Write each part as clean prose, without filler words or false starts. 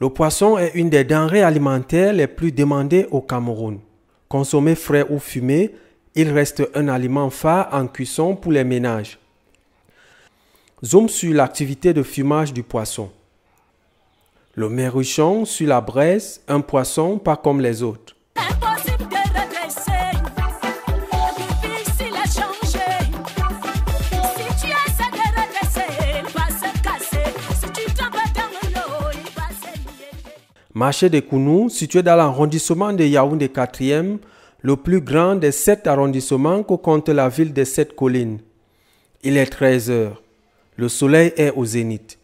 Le poisson est une des denrées alimentaires les plus demandées au Cameroun. Consommé frais ou fumé, il reste un aliment phare en cuisson pour les ménages. Zoom sur l'activité de fumage du poisson. Le merluchon sur la braise, un poisson pas comme les autres. Marché des Kounous, situé dans l'arrondissement de Yaoundé 4e, le plus grand des 7 arrondissements que compte la ville des 7 collines. Il est 13 heures. Le soleil est au zénith.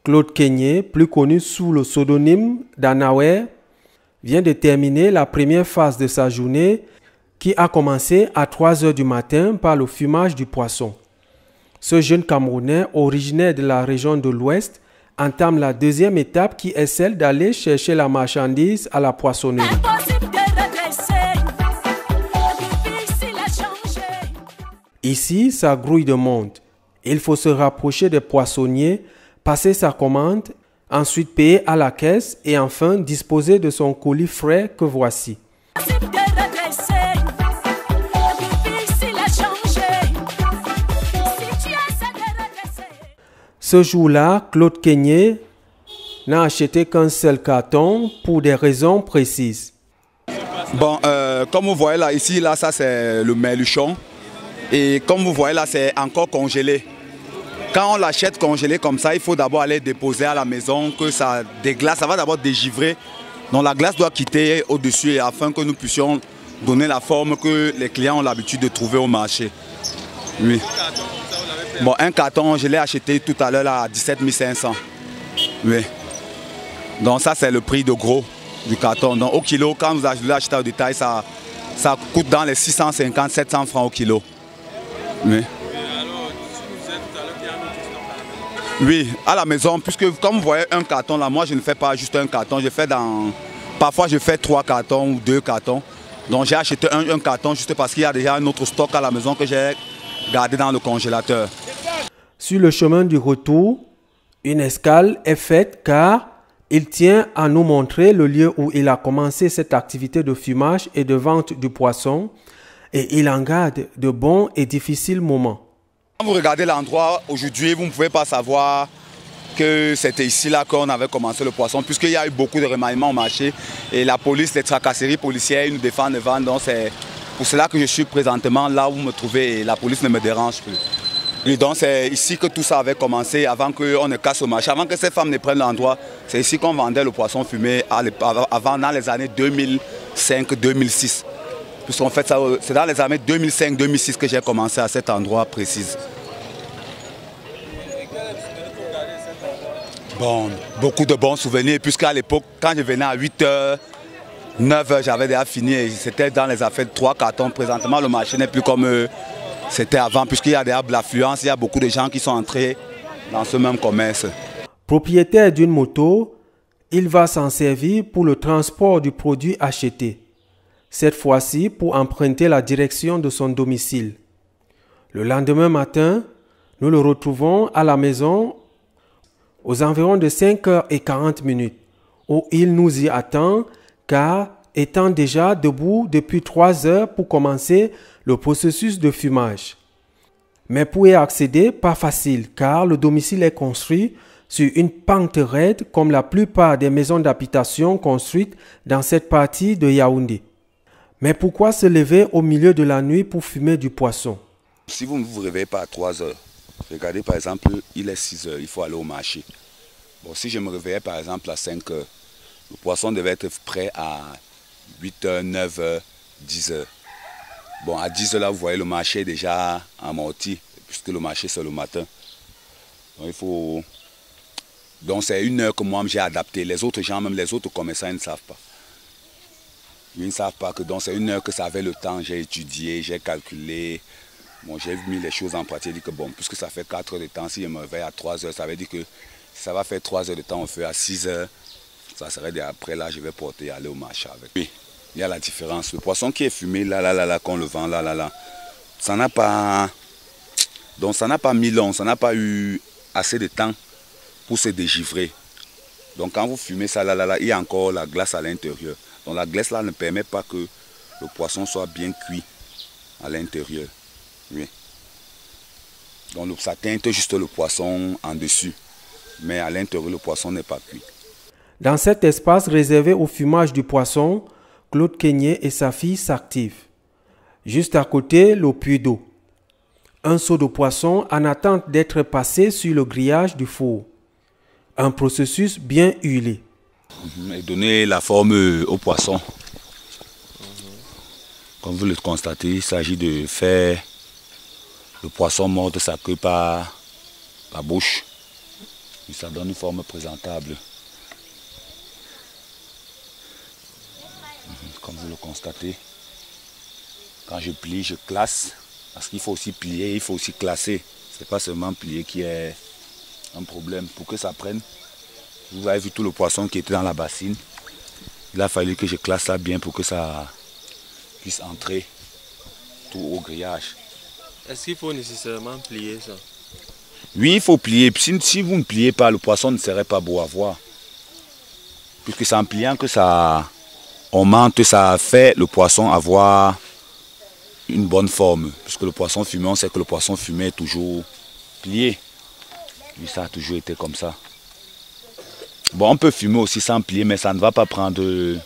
Claude Kenyé, plus connu sous le pseudonyme d'Anawer, vient de terminer la première phase de sa journée qui a commencé à 3 heures du matin par le fumage du poisson. Ce jeune Camerounais, originaire de la région de l'Ouest, entame la deuxième étape qui est celle d'aller chercher la marchandise à la poissonnerie. Ici, ça grouille de monde. Il faut se rapprocher des poissonniers, passer sa commande, ensuite payer à la caisse et enfin disposer de son colis frais que voici. Ce jour-là, Claude Kenyé n'a acheté qu'un seul carton pour des raisons précises. Bon, comme vous voyez là, ici, là, ça c'est le merluchon. Et comme vous voyez là, c'est encore congelé. Quand on l'achète congelé comme ça, il faut d'abord aller déposer à la maison, que ça déglace, ça va d'abord dégivrer. Donc la glace doit quitter au-dessus afin que nous puissions donner la forme que les clients ont l'habitude de trouver au marché. Oui. Bon, un carton, je l'ai acheté tout à l'heure à 17 500. Oui. Donc ça, c'est le prix de gros du carton. Donc au kilo, quand vous l'achetez au détail, ça coûte dans les 650-700 francs au kilo. Oui. Oui, à la maison, puisque comme vous voyez un carton là, moi je ne fais pas juste un carton, je fais parfois je fais 3 cartons ou 2 cartons. Donc j'ai acheté un carton juste parce qu'il y a déjà un autre stock à la maison que j'ai gardé dans le congélateur. Sur le chemin du retour, une escale est faite car il tient à nous montrer le lieu où il a commencé cette activité de fumage et de vente du poisson et il en garde de bons et difficiles moments. Quand vous regardez l'endroit aujourd'hui, vous ne pouvez pas savoir que c'était ici là qu'on avait commencé le poisson, puisqu'il y a eu beaucoup de remaniements au marché et la police, les tracasseries policières, ils nous défendent devant. Donc c'est pour cela que je suis présentement là où vous me trouvez et la police ne me dérange plus. Oui, donc c'est ici que tout ça avait commencé avant qu'on ne casse au marché, avant que ces femmes ne prennent l'endroit. C'est ici qu'on vendait le poisson fumé avant dans les années 2005-2006. Puisqu'en fait, c'est dans les années 2005-2006 que j'ai commencé à cet endroit précis. Bon, beaucoup de bons souvenirs, puisqu'à l'époque, quand je venais à 8h, 9h, j'avais déjà fini et c'était dans les affaires de 3 cartons. Présentement, le marché n'est plus comme c'était avant, puisqu'il y a déjà de l'affluence, il y a beaucoup de gens qui sont entrés dans ce même commerce. Propriétaire d'une moto, il va s'en servir pour le transport du produit acheté. Cette fois-ci pour emprunter la direction de son domicile. Le lendemain matin, nous le retrouvons à la maison aux environs de 5h40 où il nous y attend car étant déjà debout depuis 3 heures pour commencer le processus de fumage. Mais pour y accéder, pas facile car le domicile est construit sur une pente raide comme la plupart des maisons d'habitation construites dans cette partie de Yaoundé. Mais pourquoi se lever au milieu de la nuit pour fumer du poisson? Si vous ne vous réveillez pas à 3 heures, regardez par exemple, il est 6 heures, il faut aller au marché. Bon, si je me réveillais par exemple à 5 heures, le poisson devait être prêt à 8 heures, 9 heures, 10 heures. Bon, à 10 heures là, vous voyez le marché est déjà amorti, puisque le marché c'est le matin. Donc il faut... Donc c'est une heure que moi j'ai adapté. Les autres gens, même les autres commerçants, ils ne savent pas. Ils ne savent pas que donc c'est une heure que ça avait le temps, j'ai étudié, j'ai calculé. Bon, j'ai mis les choses en pratique, j'ai dit que bon, puisque ça fait 4 heures de temps, si je me réveille à 3 heures, ça veut dire que ça va faire 3 heures de temps, on fait à 6 heures, ça serait après là, je vais porter, aller au marché avec. Oui, il y a la différence. Le poisson qui est fumé, là, qu'on le vend, là, ça n'a pas... Donc ça n'a pas mis long, ça n'a pas eu assez de temps pour se dégivrer. Donc quand vous fumez ça, là, il y a encore la glace à l'intérieur. Donc la glace là ne permet pas que le poisson soit bien cuit à l'intérieur. Oui. Donc ça teinte juste le poisson en dessus. Mais à l'intérieur, le poisson n'est pas cuit. Dans cet espace réservé au fumage du poisson, Claude Keigné et sa fille s'activent. Juste à côté, le puits d'eau. Un seau de poisson en attente d'être passé sur le grillage du four. Un processus bien huilé. Et donner la forme au poisson. Comme vous le constatez, il s'agit de faire le poisson mordre sa queue par la bouche. Et ça donne une forme présentable. Comme vous le constatez, quand je plie, je classe. Parce qu'il faut aussi plier, il faut aussi classer. Ce n'est pas seulement plier qui est un problème. Pour que ça prenne, vous avez vu tout le poisson qui était dans la bassine. Il a fallu que je classe ça bien pour que ça puisse entrer tout au grillage. Est-ce qu'il faut nécessairement plier ça? Oui, il faut plier. Si vous ne pliez pas, le poisson ne serait pas beau à voir. Puisque c'est en pliant que ça augmente, ça fait le poisson avoir une bonne forme. Puisque le poisson fumé, on sait que le poisson fumé est toujours plié. Oui, ça a toujours été comme ça. Bon, on peut fumer aussi sans plier, mais ça ne va pas prendre... Le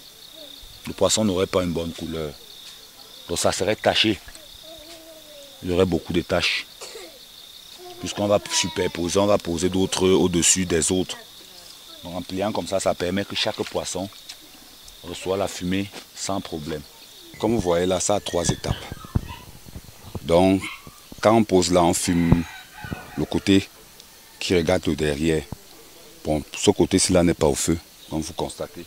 poisson n'aurait pas une bonne couleur. Donc ça serait taché. Il y aurait beaucoup de taches. Puisqu'on va superposer, on va poser d'autres au-dessus des autres. Donc en pliant comme ça, ça permet que chaque poisson reçoit la fumée sans problème. Comme vous voyez là, ça a 3 étapes. Donc quand on pose là, on fume le côté qui regarde le derrière. Bon, ce côté-ci là n'est pas au feu, comme vous constatez.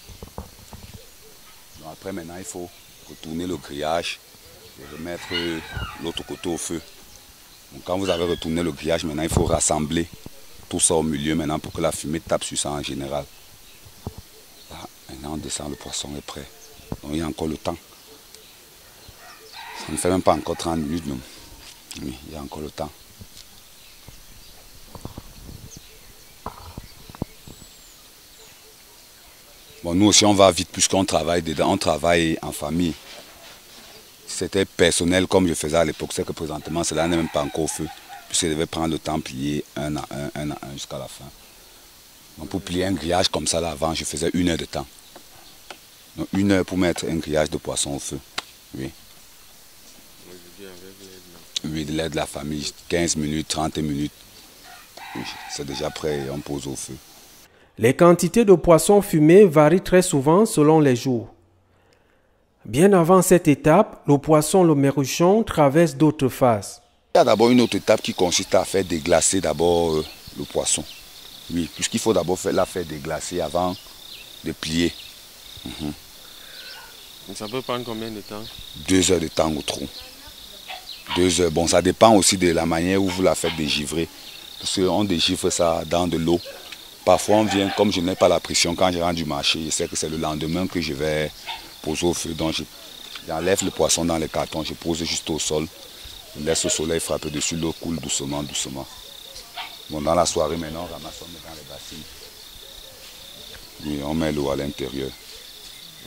Donc après maintenant, il faut retourner le grillage et remettre l'autre côté au feu. Donc quand vous avez retourné le grillage, maintenant il faut rassembler tout ça au milieu maintenant pour que la fumée tape sur ça en général. Là, maintenant on descend, le poisson est prêt. Donc il y a encore le temps. Ça ne fait même pas encore 30 minutes. Non. Oui, il y a encore le temps. Bon, nous aussi on va vite puisqu'on travaille dedans, on travaille en famille. C'était personnel comme je faisais à l'époque, c'est que présentement cela n'est même pas encore au feu. Puisque je devais prendre le temps de plier un à un jusqu'à la fin. Donc pour plier un grillage comme ça là avant, je faisais 1 heure de temps. Donc 1 heure pour mettre un grillage de poisson au feu. Oui. Oui, de l'aide de la famille, 15 minutes, 30 minutes. Oui, c'est déjà prêt et on pose au feu. Les quantités de poissons fumés varient très souvent selon les jours. Bien avant cette étape, le poisson, le merluchon, traverse d'autres phases. Il y a d'abord une autre étape qui consiste à faire déglacer d'abord le poisson. Oui, puisqu'il faut d'abord la faire déglacer avant de plier. Ça peut prendre combien de temps? 2 heures de temps ou trop. 2 heures. Bon, ça dépend aussi de la manière où vous la faites dégivrer. Parce qu'on dégivre ça dans de l'eau. Parfois, on vient, comme je n'ai pas la pression, quand je rentre du marché, je sais que c'est le lendemain que je vais poser au feu. Donc, j'enlève le poisson dans les cartons, je pose juste au sol. Je laisse le soleil frapper dessus, l'eau coule doucement, doucement. Bon, dans la soirée, maintenant, on ramasse, on met dans les bassines. Oui, on met l'eau à l'intérieur.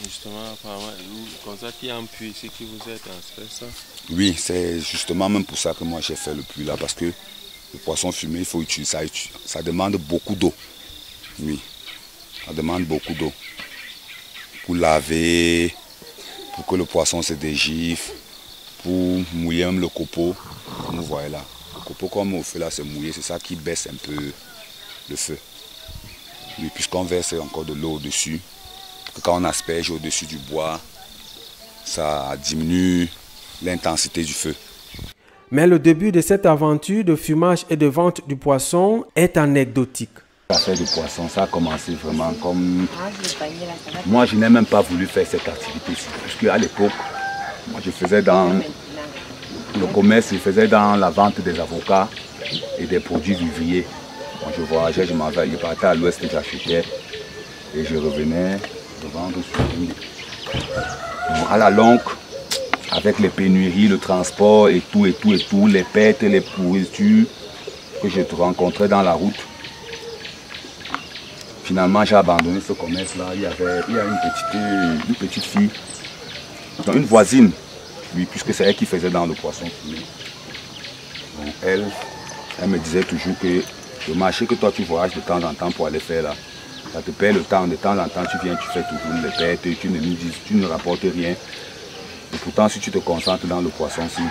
Justement, apparemment, vous constatez un puits ici qui vous aide à faire ça? Oui, c'est justement même pour ça que moi j'ai fait le puits là, parce que le poisson fumé, il faut utiliser ça. Ça demande beaucoup d'eau. Oui, ça demande beaucoup d'eau. Pour laver, pour que le poisson se dégivre, pour mouiller même le copeau, comme vous voyez là. Le copeau comme au feu là, c'est mouillé, c'est ça qui baisse un peu le feu. Oui, puisqu'on verse encore de l'eau au-dessus, quand on asperge au-dessus du bois, ça diminue l'intensité du feu. Mais le début de cette aventure de fumage et de vente du poisson est anecdotique. L'affaire du poisson, ça a commencé vraiment comme... Moi, je n'ai même pas voulu faire cette activité-ci, puisque à l'époque, moi je faisais dans le commerce, je faisais dans la vente des avocats et des produits vivriers. Quand je voyageais, je partais à l'ouest, j'achetais et je revenais de vendre sur l'île. À la longue, avec les pénuries, le transport et tout, les pertes, les pourritures que je rencontrais dans la route, finalement, j'ai abandonné ce commerce-là. Il y a une petite fille, donc une voisine, lui, puisque c'est elle qui faisait dans le poisson fumé. Donc elle me disait toujours que le marché que toi tu voyages de temps en temps pour aller faire là, ça te perd le temps. De temps en temps, tu viens, tu fais toujours les pertes, tu ne rapportes rien. Et pourtant, si tu te concentres dans le poisson-ci,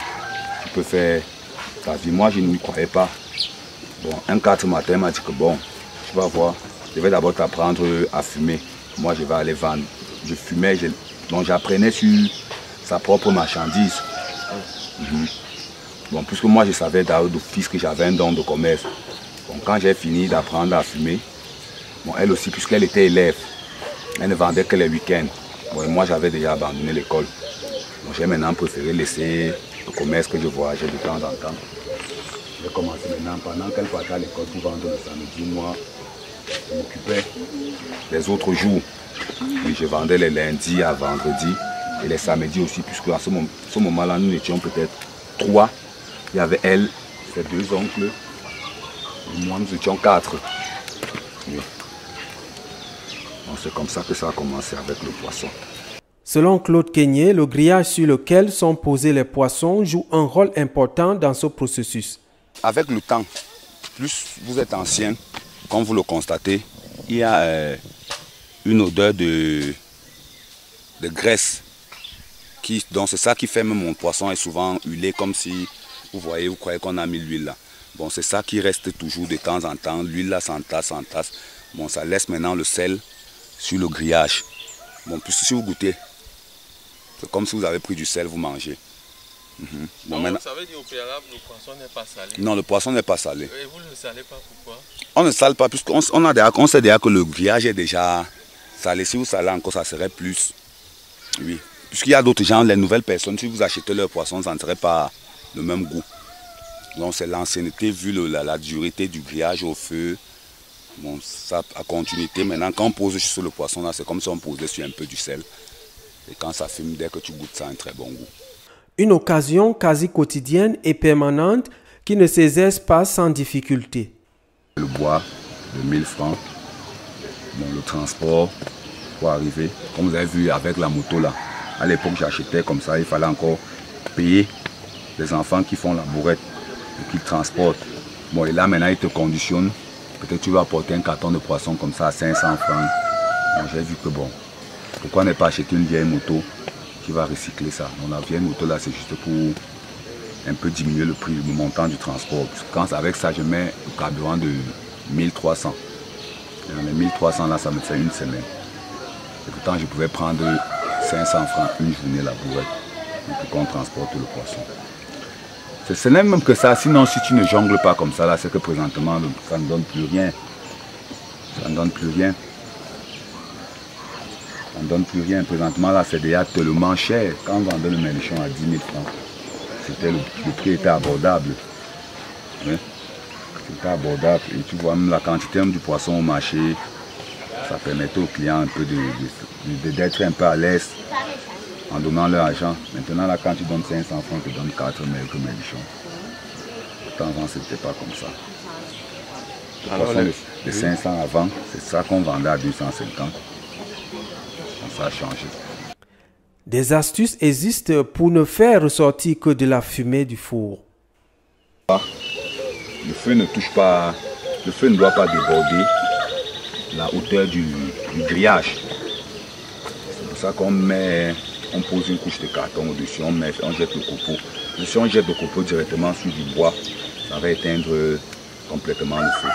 tu peux faire ta vie. Moi, je ne m'y croyais pas. Bon, un 4 matin m'a dit que bon, tu vas voir, je vais d'abord t'apprendre à fumer. Moi, je vais aller vendre. Je fumais, donc j'apprenais sur sa propre marchandise. Bon, puisque moi, je savais d'office que j'avais un don de commerce. Bon, quand j'ai fini d'apprendre à fumer, bon, elle aussi, puisqu'elle était élève, elle ne vendait que les week-ends. Bon, moi, j'avais déjà abandonné l'école. Donc, j'ai maintenant préféré laisser le commerce que je voyageais de temps en temps. J'ai commencé maintenant, pendant qu'elle partait à l'école pour vendre le samedi, moi, je m'occupais les autres jours. Et je vendais les lundis à vendredi et les samedis aussi, puisque à ce moment-là, nous étions peut-être 3. Il y avait elle, ses 2 oncles, et moi, nous étions 4. Oui. C'est comme ça que ça a commencé avec le poisson. Selon Claude Keigné, le grillage sur lequel sont posés les poissons joue un rôle important dans ce processus. Avec le temps, plus vous êtes ancien, comme vous le constatez, il y a une odeur de graisse. Donc c'est ça qui fait même mon poisson est souvent huilé, comme si vous croyez qu'on a mis l'huile là. Bon, c'est ça qui reste toujours de temps en temps. L'huile là s'entasse. Bon, ça laisse maintenant le sel sur le grillage. Bon, puisque si vous goûtez, c'est comme si vous avez pris du sel, vous mangez. Bon, maintenant, ça veut dire au préalable, le poisson n'est pas salé? Non, le poisson n'est pas salé. Et vous ne le salez pas, pourquoi? On ne sale pas, puisqu'on sait déjà que le grillage est déjà salé. Si vous salez encore, ça serait plus. Oui. Puisqu'il y a d'autres gens, les nouvelles personnes, si vous achetez leur poisson, ça ne serait pas le même goût. Donc c'est l'ancienneté, vu la dureté du grillage au feu. Bon, ça a continuité. Maintenant, quand on pose sur le poisson, là, c'est comme si on posait sur un peu du sel. Et quand ça fume, dès que tu goûtes, ça a un très bon goût. Une occasion quasi quotidienne et permanente qui ne s'exerce pas sans difficulté. Le bois de 1000 francs, bon, le transport pour arriver. Comme vous avez vu avec la moto là, à l'époque j'achetais comme ça, il fallait encore payer les enfants qui font la bourrette et qui transportent. Bon, et là maintenant ils te conditionnent. Peut-être tu vas apporter un carton de poisson comme ça à 500 francs. Bon, j'ai vu que bon, pourquoi ne pas acheter une vieille moto qui va recycler ça. Donc la vieille moto là, c'est juste pour un peu diminuer le prix, le montant du transport. Quand avec ça, je mets le carburant de 1300. Et dans les 1300 là, ça me fait une semaine. Et pourtant, je pouvais prendre 500 francs une journée la bourrette pour qu'on transporte le poisson. Ce n'est même que ça. Sinon, si tu ne jongles pas comme ça, là, c'est que présentement, ça ne donne plus rien. Ça ne donne plus rien. Ça ne donne plus rien. Présentement, là, c'est déjà tellement cher. Quand on vendait le mélichon à 10 000 francs, le prix était abordable. Oui. C'était abordable. Et tu vois, même la quantité du poisson au marché, ça permettait aux clients un peu d'être un peu à l'aise en donnant leur argent. Maintenant, là, quand tu donnes 500 francs, tu donnes 4 mélichons. Pourtant, avant, ce n'était pas comme ça. Le poisson de 500 avant, c'est ça qu'on vendait à 250. Ça a changé. Des astuces existent pour ne faire ressortir que de la fumée du four. Le feu ne touche pas, le feu ne doit pas déborder la hauteur du grillage. C'est pour ça on pose une couche de carton au-dessus, on jette le copeau. Si on jette le copeau directement sur du bois, ça va éteindre complètement le feu.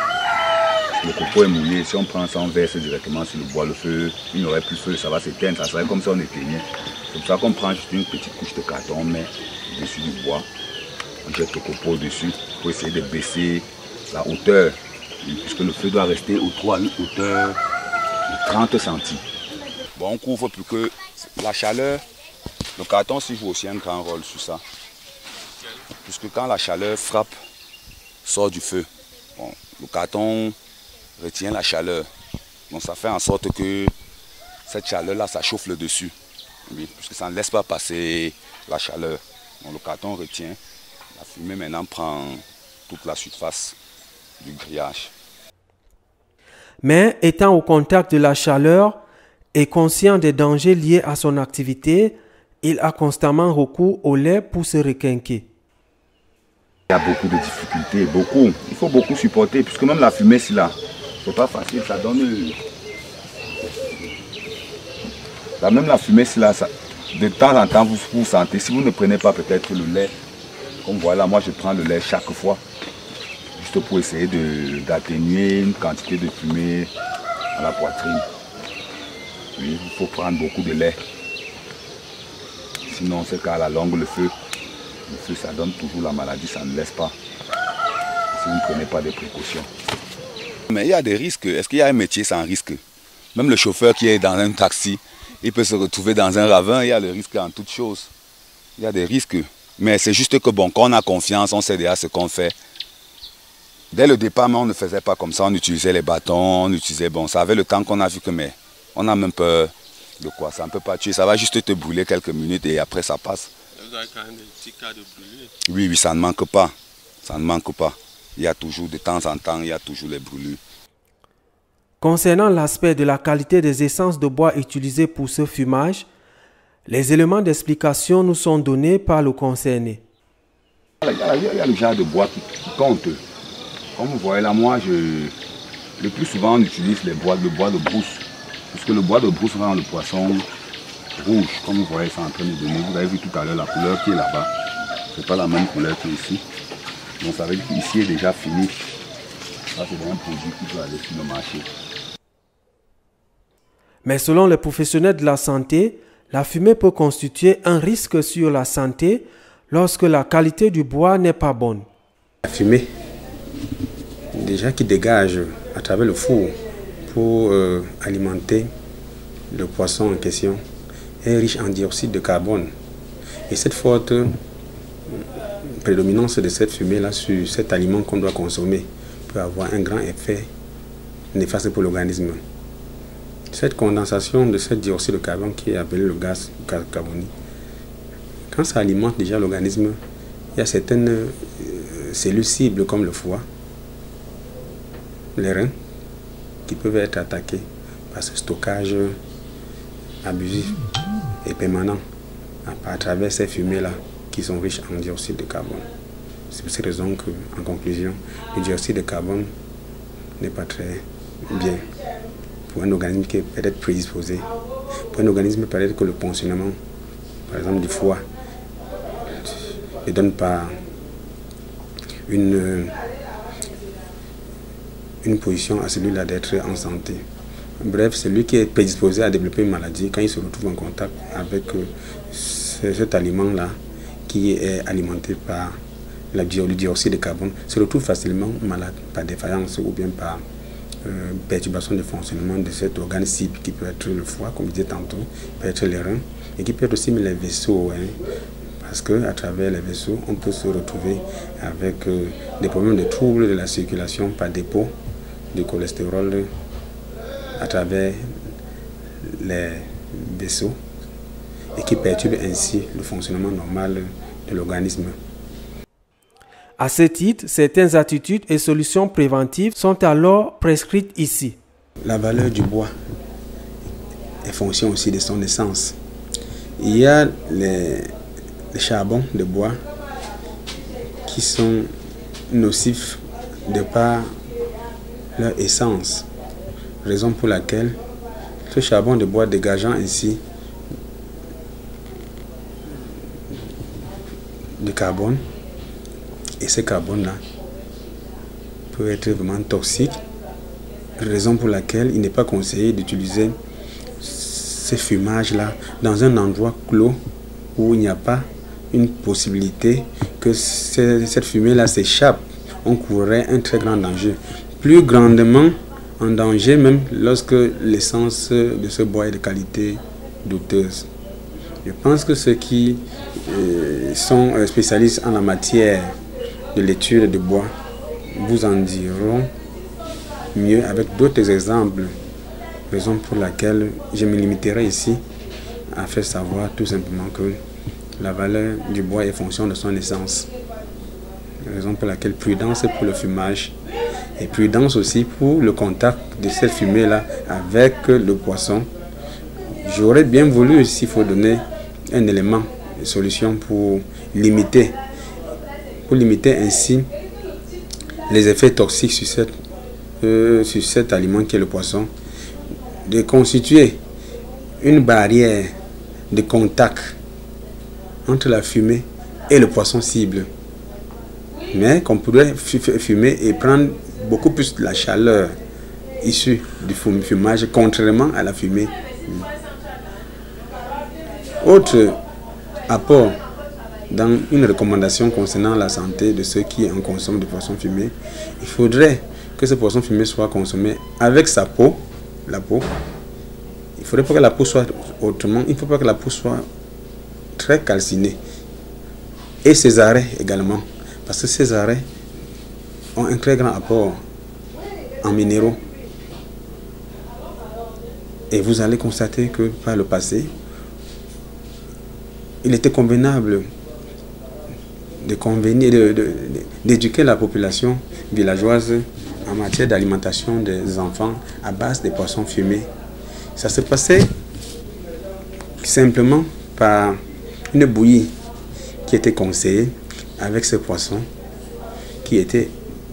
Le copeau est mouillé, si on prend ça, on verse directement sur le bois, le feu, il n'aurait plus feu, ça va s'éteindre, ça serait comme si on éteignait. C'est pour ça qu'on prend juste une petite couche de carton, on met dessus du bois, on jette le copeau dessus pour essayer de baisser la hauteur, puisque le feu doit rester à une hauteur de 30 centimes. Bon, on couvre plus que la chaleur, le carton aussi joue aussi un grand rôle sur ça. Puisque quand la chaleur frappe, sort du feu, bon, le carton retient la chaleur. Donc ça fait en sorte que cette chaleur-là, ça chauffe le dessus. Oui, puisque ça ne laisse pas passer la chaleur. Donc le carton retient. La fumée maintenant prend toute la surface du grillage. Mais étant au contact de la chaleur et conscient des dangers liés à son activité, il a constamment recours au lait pour se requinquer. Il y a beaucoup de difficultés, beaucoup. Il faut beaucoup supporter, puisque même la fumée, là, c'est pas facile, ça donne... Là, même la fumée, là, ça, de temps en temps, vous sentez, si vous ne prenez pas peut-être le lait, comme voilà, moi je prends le lait chaque fois, juste pour essayer d'atténuer une quantité de fumée à la poitrine. Oui, il faut prendre beaucoup de lait. Sinon, c'est qu'à la longue, le feu, ça donne toujours la maladie, ça ne laisse pas. Si vous ne prenez pas des précautions. Mais il y a des risques. Est-ce qu'il y a un métier sans risque? Même le chauffeur qui est dans un taxi, il peut se retrouver dans un ravin, il y a le risque en toutes choses. Il y a des risques. Mais c'est juste que bon, quand on a confiance, on sait déjà ce qu'on fait. Dès le départ, on ne faisait pas comme ça, on utilisait les bâtons, on utilisait, bon, ça avait le temps qu'on a vu que, mais on a même peur de quoi, ça ne peut pas tuer, ça va juste te brûler quelques minutes et après ça passe. Vous avez quand même des petits cas de brûlure? Oui, ça ne manque pas, ça ne manque pas. Il y a toujours, de temps en temps, il y a toujours les brûlures. Concernant l'aspect de la qualité des essences de bois utilisées pour ce fumage, les éléments d'explication nous sont donnés par le concerné. Il y a le genre de bois qui compte. Comme vous voyez là, moi, le plus souvent on utilise le bois de brousse. Puisque le bois de brousse rend le poisson rouge, comme vous voyez ça en train de donner. Vous avez vu tout à l'heure la couleur qui est là-bas. Ce n'est pas la même couleur qu'ici. Donc ça veut dire qu'ici est déjà fini. Ça c'est un produit qui peut aller sur le marché. Mais selon les professionnels de la santé, la fumée peut constituer un risque sur la santé lorsque la qualité du bois n'est pas bonne. La fumée, déjà qui dégage à travers le four pour alimenter le poisson en question, est riche en dioxyde de carbone. Et cette forte prédominance de cette fumée-là sur cet aliment qu'on doit consommer peut avoir un grand effet néfaste pour l'organisme. Cette condensation de ce dioxyde de carbone qui est appelé le gaz carbonique, quand ça alimente déjà l'organisme, il y a certaines cellules cibles comme le foie, les reins, qui peuvent être attaqués par ce stockage abusif et permanent à travers ces fumées-là qui sont riches en dioxyde de carbone. C'est pour cette raison qu'en conclusion, le dioxyde de carbone n'est pas très bien pour un organisme qui est peut-être prédisposé. Pour un organisme, peut-être que le fonctionnement, par exemple du foie, ne donne pas une position à celui-là d'être en santé. Bref, celui qui est prédisposé à développer une maladie, quand il se retrouve en contact avec cet aliment-là, qui est alimenté par le dioxyde de carbone, se retrouve facilement malade par défaillance ou bien par perturbation de fonctionnement de cet organe cible qui peut être le foie, comme je disais tantôt, peut être les reins et qui peut être aussi les vaisseaux. Parce qu'à travers les vaisseaux, on peut se retrouver avec des problèmes de troubles de la circulation par dépôt de cholestérol à travers les vaisseaux et qui perturbe ainsi le fonctionnement normal de l'organisme. À ce titre, certaines attitudes et solutions préventives sont alors prescrites ici. La valeur du bois est fonction aussi de son essence. Il y a les charbons de bois qui sont nocifs de par leur essence, raison pour laquelle ce charbon de bois dégageant ainsi de carbone, et ce carbone-là peut être vraiment toxique, raison pour laquelle il n'est pas conseillé d'utiliser ce fumage-là dans un endroit clos où il n'y a pas une possibilité que cette fumée-là s'échappe. On courrait un très grand danger, plus grandement en danger même lorsque l'essence de ce bois est de qualité douteuse. Je pense que ceux qui sont spécialistes en la matière de l'étude de bois vous en diront mieux avec d'autres exemples, raison pour laquelle je me limiterai ici à faire savoir tout simplement que la valeur du bois est fonction de son essence, raison pour laquelle prudence pour le fumage Et prudence aussi pour le contact de cette fumée-là avec le poisson. J'aurais bien voulu, s'il faut donner un élément, une solution pour limiter ainsi les effets toxiques sur cet aliment qui est le poisson, de constituer une barrière de contact entre la fumée et le poisson cible. Mais qu'on pourrait fumer et prendre beaucoup plus de la chaleur issue du fumage, contrairement à la fumée. Autre apport dans une recommandation concernant la santé de ceux qui en consomment du poisson fumé, il faudrait que ce poisson fumé soit consommé avec sa peau, la peau. Il ne faudrait pas que la peau soit autrement, il ne faut pas que la peau soit très calcinée. Et ses arrêts également, parce que ces arrêts ont un très grand apport en minéraux. Et vous allez constater que par le passé, il était convenable d'éduquer la population villageoise en matière d'alimentation des enfants à base des poissons fumés. Ça se passait simplement par une bouillie qui était conseillée avec ce poisson qui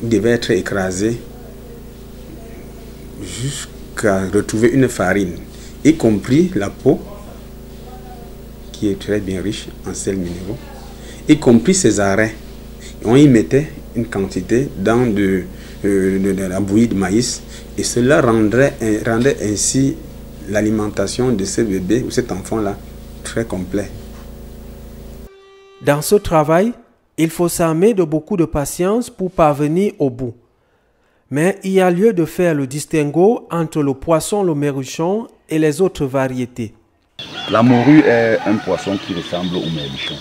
devait être écrasé jusqu'à retrouver une farine, y compris la peau qui est très bien riche en sels minéraux, y compris ses arrêts. On y mettait une quantité dans de la bouillie de maïs et cela rendait ainsi l'alimentation de ce bébé ou cet enfant-là très complet. Dans ce travail, il faut s'armer de beaucoup de patience pour parvenir au bout. Mais il y a lieu de faire le distinguo entre le poisson, le merluchon et les autres variétés. La morue est un poisson qui ressemble au merluchon.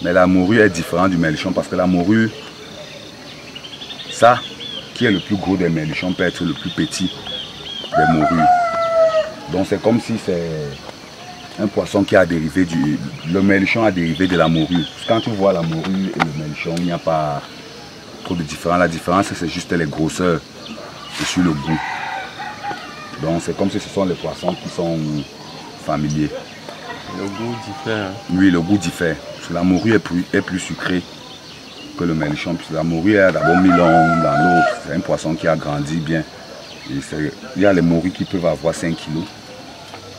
Mais la morue est différente du merluchon parce que la morue, ça, qui est le plus gros des merluchons, peut être le plus petit des morues. Donc c'est comme si c'est un poisson qui a dérivé le merluchon a dérivé de la morue. Quand tu vois la morue et le merluchon, il n'y a pas trop de différence. La différence, c'est juste les grosseurs et sur le goût. Donc c'est comme si ce sont les poissons qui sont familiers. Le goût diffère. Oui, le goût diffère. Parce que la morue est plus sucrée que le merluchon. Puisque la morue est d'abord mis dans l'eau. C'est un poisson qui a grandi bien. Et il y a les morues qui peuvent avoir 5 kilos.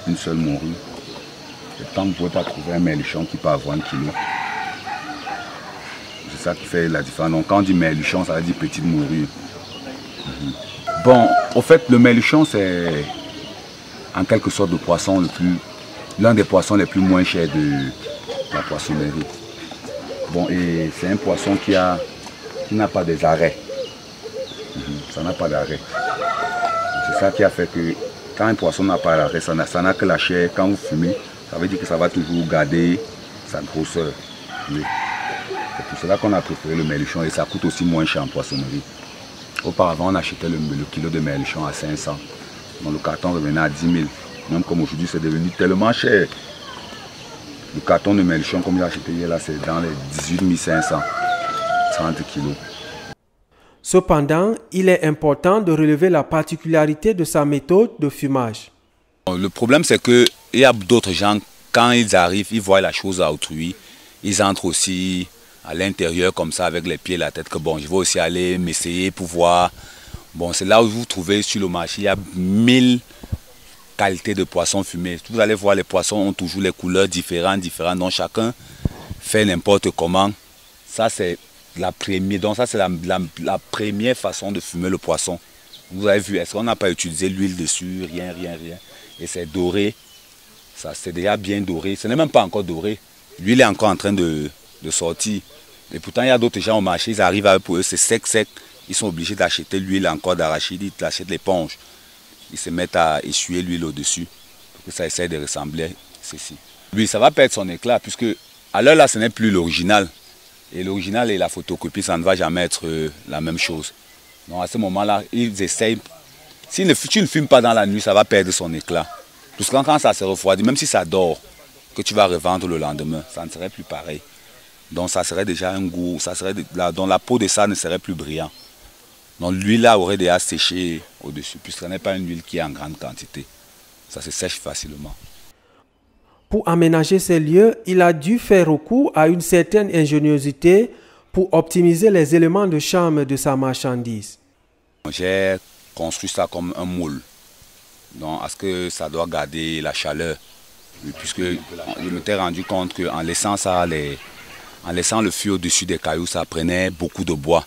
Une seule morue. Et tant que vous ne pouvez pas trouver un merluchon qui peut avoir 1 kilo. C'est ça qui fait la différence. Donc quand on dit merluchon, ça veut dire petite morue. Bon, au fait, le merluchon, c'est en quelque sorte l'un des poissons les plus moins chers de la poissonnerie. Bon, et c'est un poisson qui n'a pas des arrêts. Ça n'a pas d'arrêt. C'est ça qui a fait que quand un poisson n'a pas d'arrêt, ça n'a que la chair. Quand vous fumez, ça veut dire que ça va toujours garder sa grosseur. Oui. C'est pour cela qu'on a préféré le merluchon et ça coûte aussi moins cher en poissonnerie. Auparavant, on achetait le kilo de merluchon à 500. Donc le carton revenait à 10 000. Même comme aujourd'hui, c'est devenu tellement cher. Le carton de merluchon, comme j'ai acheté hier, là, c'est dans les 18 500. 30 kilos. Cependant, il est important de relever la particularité de sa méthode de fumage. Le problème, c'est qu'il y a d'autres gens, quand ils arrivent, ils voient la chose à autrui. Ils entrent aussi à l'intérieur comme ça avec les pieds et la tête que bon, je vais aussi aller m'essayer pour voir. Bon, c'est là où vous trouvez sur le marché, il y a 1000 qualités de poissons fumés. Vous allez voir, les poissons ont toujours les couleurs différentes, donc chacun fait n'importe comment. Ça, c'est la première, donc ça, c'est la première façon de fumer le poisson. Vous avez vu, est-ce qu'on n'a pas utilisé l'huile dessus? Rien. Et c'est doré. Ça, c'est déjà bien doré. Ce n'est même pas encore doré. L'huile est encore en train de sortir. Et pourtant, il y a d'autres gens au marché, ils arrivent pour eux, c'est sec. Ils sont obligés d'acheter l'huile encore d'arachide, ils achètent l'éponge. Ils se mettent à essuyer l'huile au-dessus pour que ça essaie de ressembler à ceci. Lui, ça va perdre son éclat puisque à l'heure là, ce n'est plus l'original. Et l'original et la photocopie, ça ne va jamais être la même chose. Donc à ce moment-là, ils essayent. Si tu ne fumes pas dans la nuit, ça va perdre son éclat. Parce que quand ça se refroidit, même si ça dort, que tu vas revendre le lendemain, ça ne serait plus pareil. Donc ça serait déjà un goût, dans la peau de ça ne serait plus brillant. Donc l'huile là aurait déjà séché au-dessus, puisque ce n'est pas une huile qui est en grande quantité. Ça se sèche facilement. Pour aménager ces lieux, il a dû faire recours à une certaine ingéniosité pour optimiser les éléments de charme de sa marchandise. J'ai construit ça comme un moule. Donc, est-ce que ça doit garder la chaleur? Puisque je m'étais rendu compte qu'en laissant ça, en laissant le feu au-dessus des cailloux, ça prenait beaucoup de bois.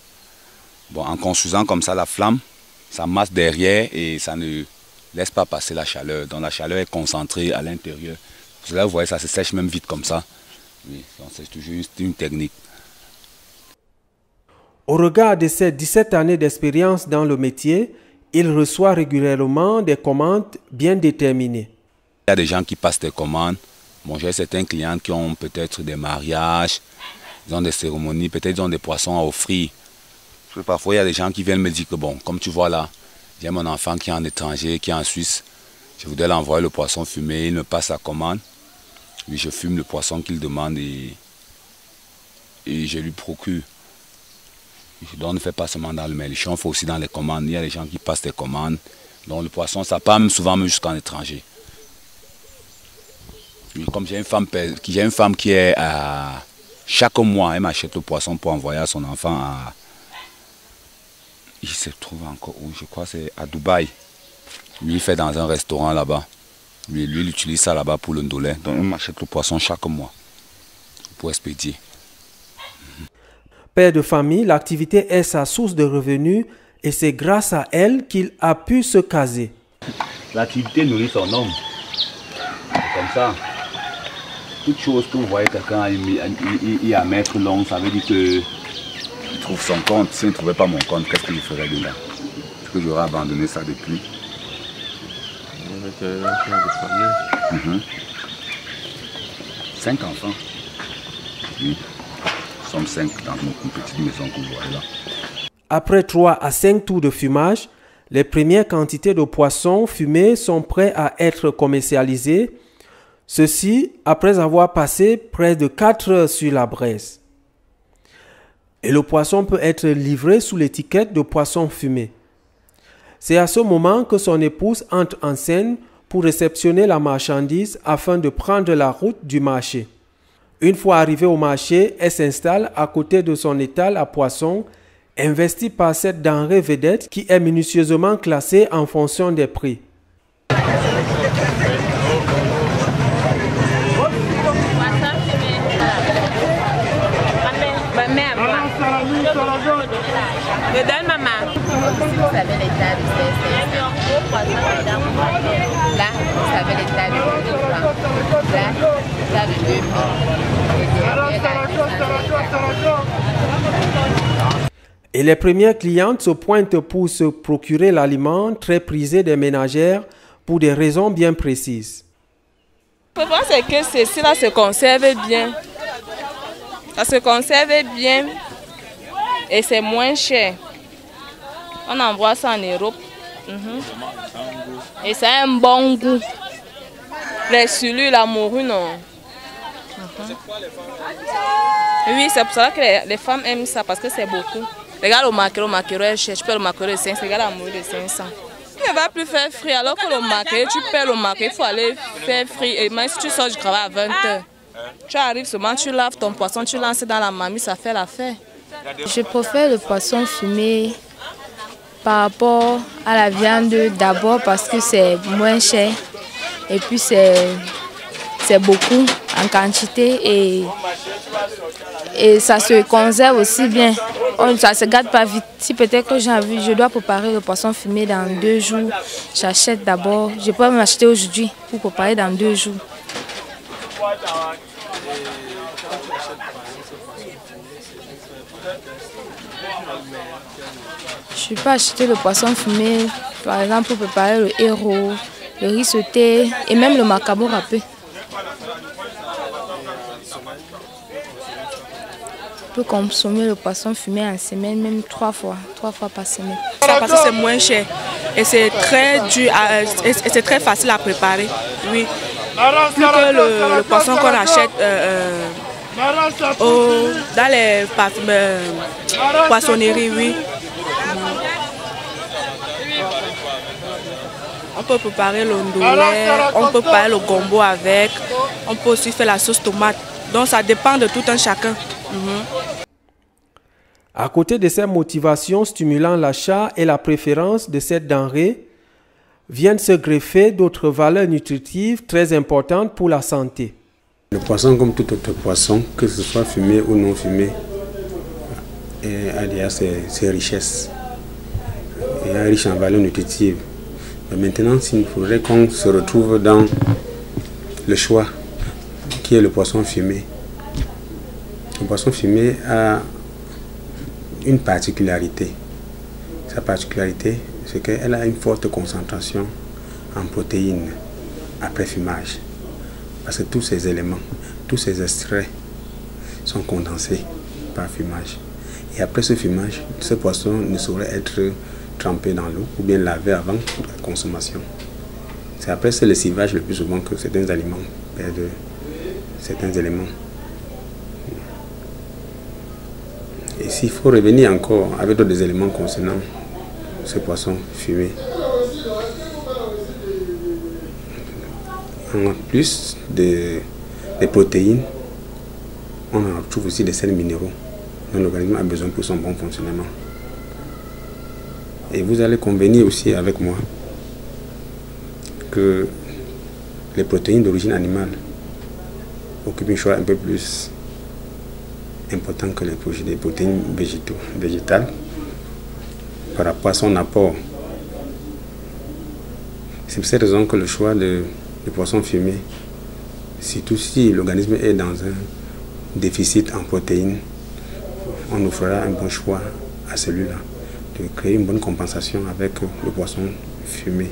Bon, en construisant comme ça la flamme, ça masse derrière et ça ne laisse pas passer la chaleur. Donc la chaleur est concentrée à l'intérieur. Là, vous voyez, ça se sèche même vite comme ça. Oui, c'est toujours une technique. Au regard de ses 17 années d'expérience dans le métier, il reçoit régulièrement des commandes bien déterminées. Il y a des gens qui passent des commandes. Bon, j'ai certains clients qui ont peut-être des mariages, ils ont des cérémonies, peut-être ils ont des poissons à offrir. Parce que parfois, il y a des gens qui viennent me dire que bon, comme tu vois là, j'ai mon enfant qui est en étranger, qui est en Suisse. Je voudrais l'envoyer le poisson fumé, il me passe sa commande. Puis je fume le poisson qu'il demande et je lui procure. Donc on ne fait pas seulement dans le mélichon, on fait aussi dans les commandes. Il y a des gens qui passent des commandes. Donc le poisson, ça part souvent même jusqu'en étranger. Puis comme j'ai une femme qui est à... Chaque mois, elle m'achète le poisson pour envoyer à son enfant à... Il se trouve encore où? Je crois que c'est à Dubaï. Lui, il fait dans un restaurant là-bas. Lui, il utilise ça là-bas pour le ndolé. Donc, il m'achète le poisson chaque mois pour expédier. Père de famille, l'activité est sa source de revenus et c'est grâce à elle qu'il a pu se caser. L'activité nourrit son homme. C'est comme ça. Toute chose que vous voyez quelqu'un y a mettre long, ça veut dire qu'il trouve son compte. S'il ne trouvait pas mon compte, qu'est-ce qu'il ferait de là? Est-ce que j'aurais abandonné ça depuis? 5 enfants. Oui. Nous sommes 5 dans une petite maison que vous voyez là. Après 3 à 5 tours de fumage, les premières quantités de poissons fumés sont prêts à être commercialisées. Ceci après avoir passé près de 4 heures sur la braise. Et le poisson peut être livré sous l'étiquette de poisson fumé. C'est à ce moment que son épouse entre en scène pour réceptionner la marchandise afin de prendre la route du marché. Une fois arrivée au marché, elle s'installe à côté de son étal à poissons, investie par cette denrée vedette qui est minutieusement classée en fonction des prix. Donne maman. Vous savez l'état de ces là, vous savez l'état de 2 là, l'état de 2 Et les premières clientes se pointent pour se procurer l'aliment très prisé des ménagères pour des raisons bien précises. Le problème c'est que ceci-là se conserve bien. Ça se conserve bien et c'est moins cher. On envoie ça en Europe. Et ça a un bon goût. Les cellules, la morue, non. Oui, c'est pour ça que les femmes aiment ça, parce que c'est beaucoup. Regarde le maquereau est cher. Tu paies le maquereau de 500, regarde la morue de 500. Tu ne vas plus faire frit, alors que le maquereau, tu paies le maquereau, il faut aller faire frit. Et même si tu sors du travail à 20 h, tu arrives seulement, tu laves ton poisson, tu lances dans la mamie, ça fait l'affaire. Je préfère le poisson fumé par rapport à la viande, d'abord parce que c'est moins cher et puis c'est beaucoup en quantité et ça se conserve aussi bien. Ça ne se gâte pas vite. Si peut-être que j'ai envie, je dois préparer le poisson fumé dans 2 jours, j'achète d'abord. Je peux m'acheter aujourd'hui pour préparer dans 2 jours. Je peux acheter le poisson fumé, par exemple pour préparer le héros, le riz sauté et même le macabre râpé. On peut consommer le poisson fumé en semaine, même 3 fois par semaine. Ça parce que c'est moins cher et c'est très dur et c'est très facile à préparer. Oui. Plus que le poisson qu'on achète dans les poissonneries, oui. On peut préparer le ndolé, on peut préparer le gombo avec, on peut aussi faire la sauce tomate. Donc ça dépend de tout un chacun. À côté de ces motivations stimulant l'achat et la préférence de cette denrée, viennent se greffer d'autres valeurs nutritives très importantes pour la santé. Le poisson, comme tout autre poisson, que ce soit fumé ou non fumé, a ses richesses. Il est riche en valeurs nutritives. Mais maintenant, il faudrait qu'on se retrouve dans le choix qui est le poisson fumé. Le poisson fumé a une particularité. Sa particularité, c'est qu'elle a une forte concentration en protéines après fumage. Parce que tous ces éléments, tous ces extraits sont condensés par fumage. Et après ce fumage, ce poisson ne saurait être trempé dans l'eau ou bien lavé avant la consommation. C'est après ce lessivage le plus souvent que certains aliments perdent certains éléments. Et s'il faut revenir encore avec d'autres éléments concernant ce poisson fumé, en plus des protéines, on en retrouve aussi des sels minéraux dont l'organisme a besoin pour son bon fonctionnement. Et vous allez convenir aussi avec moi que les protéines d'origine animale occupent un choix un peu plus important que les protéines végétales par rapport à son apport. C'est pour cette raison que le choix de poisson fumé, surtout si l'organisme est dans un déficit en protéines, on nous fera un bon choix à celui-là, de créer une bonne compensation avec le poisson fumé.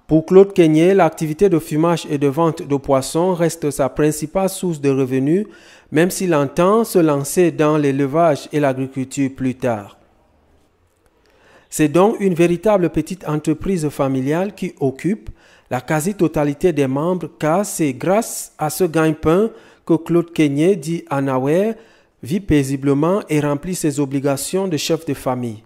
Pour Claude Kenyé, l'activité de fumage et de vente de poissons reste sa principale source de revenus, même s'il entend se lancer dans l'élevage et l'agriculture plus tard. C'est donc une véritable petite entreprise familiale qui occupe la quasi-totalité des membres, car c'est grâce à ce gagne-pain que Claude Kenyé, dit Anawer, vit paisiblement et remplit ses obligations de chef de famille.